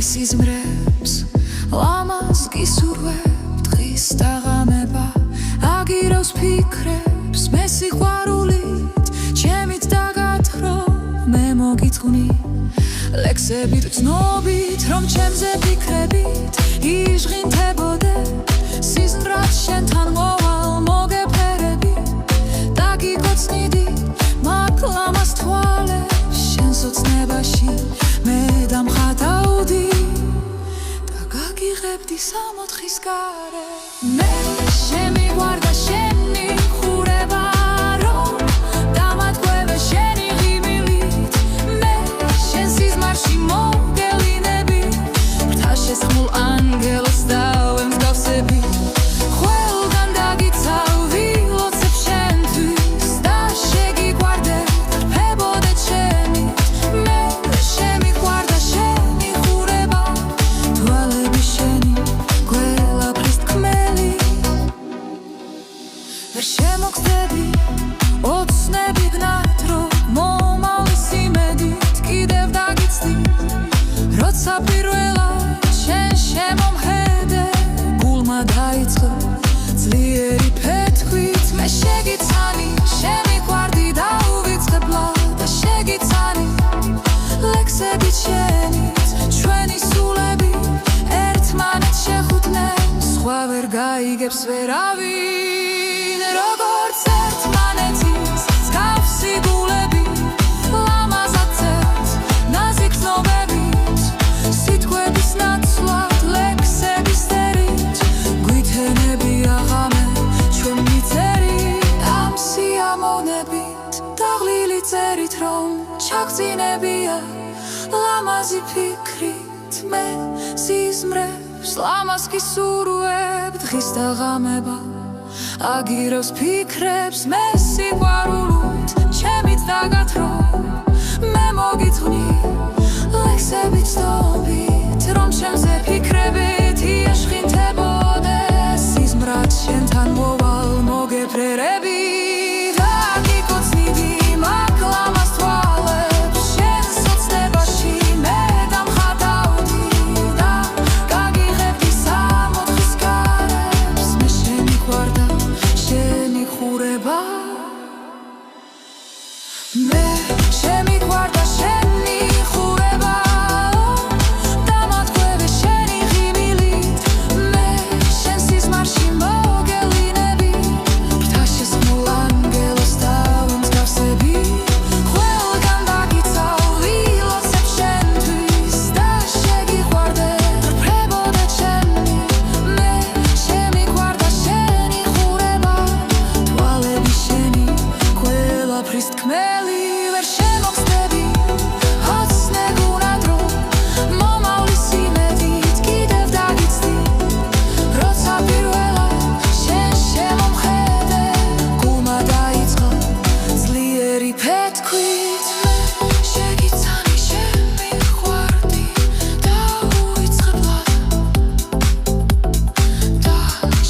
სიზმრებს ლამაზ გისურვებ დღის დაღამება აგირავს ფიქრებს მე სიყვარულით ჩემით დაგათხრო მე მოგიწყვნი ლექსებით ცნობით რომ ჩემზე ფიქრებით იჟღინთებოდე სიზმრად შენთან მოვალ მოგეფერები დაგიკოცნიდი მაგ ლამაზ თვალებს შენს ოცნებაში მე დამხატავდი და გაგიღებდი სამოთხის გარე მე შემიგვარდა შენი ხურება რომ დამატკვევე შენი ღიმილით მე შენ სიზმარში მოგელინები ვრთა შესხმულ ანგელს დავემსგავსები ყველგან დაგიცავი ლოცებ შენთვის და შეგიგვარდე რფებოდე ჩემით მე შემიგვარდა შენი ხურება თვალები შენი ყველაფრის თქმელი ვერ შემოგხდები ოცნები ვნად რომ მომავლის იმედით კიდევ დაგიცდი როცა პირველად შენ შემომხედე გულმა დაიწყო ძლიერი ფეთქვით მე შეგიცანი შემიყვარდი და უვიწყებლად და შეგიცანი ლექსებით შენით ჩვენი სულები ერთმანეთს შეხუტნენ სხვა ვერ გაიგებს ვერავინ როგორც ერთმანეთის მსგავსი გულები ლამაზად წერთ ნაზიკ ცნობებით სიტყვების ნაცვლად ლექსების წერით გვითენებია ღამე ჩვენ მიწერით ამ სიამოვნებით დაღლილი წერით რომ ჩაგწინებია ლამაზი ფიქრით მე სიზმრებს ლამაზ გისურვებ დღის დაღამება აგირავს ფიქრებს მე სიყვარულით ჩემით დაგათრო მე მოგიწყვნი ლექსებით ცნობით რომ ჩემზე ფიქრებით იაშხინთებოდე სიზმრად შენთან მოვალ მოგეფერები დაგიკოცნიდი მაგ ლამაზ თვალებს შენს ოცნებაში მე დამხატავდი და გაგიღებდი სამოთხის გარებს მე შემიყვარდა შენი ხურება მე შემიყვარდა შენი ხურება დამატკვევე შენი ღიმილით მე შენ სიზმარში მოგელინები ვრთა შესხმულ ანგელს დავემსგავსები ყველგან დაგიცავი ლოცებ შენთვის და შეგიყვარდე რფებოდე ჩემით მე შემიყვარდა შენი ხურება თვალები შენი ყველაფრის თქმელი ვერ შემოგხდები ოცნებ ვნად რომ მომავლის იმედით კიდევ დაგიცდი როცა პირველად შენ შემომხედე გულმა დაიწყო ძლიერი ფეთქვით მე შეგიცანი შემიყვარდი და უვიწყებლად და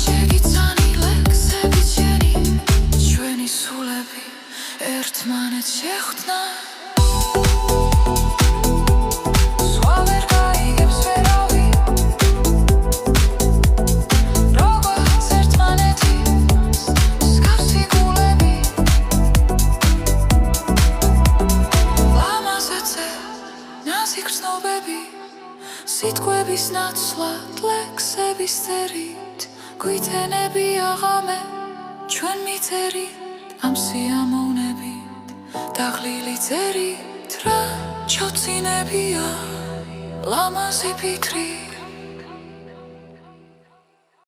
შეგიცანი ლექსებით შენი ჩვენი სულები ერთმანეთს შეხვდნენ სხვა ვერ გაიგებს ვერავინ როგორც ერთმანეთის მსგავსი გულები ლამაზად წერთ ნაზიკ ცნობები სიტყვების ნაცვლად ლექსების წერით გვითენებია ღამე ჩვენ მიწერით ამ სიამოვნებით დაღლილი წერით რა ჩოცინებია ლამაზი ფიქრით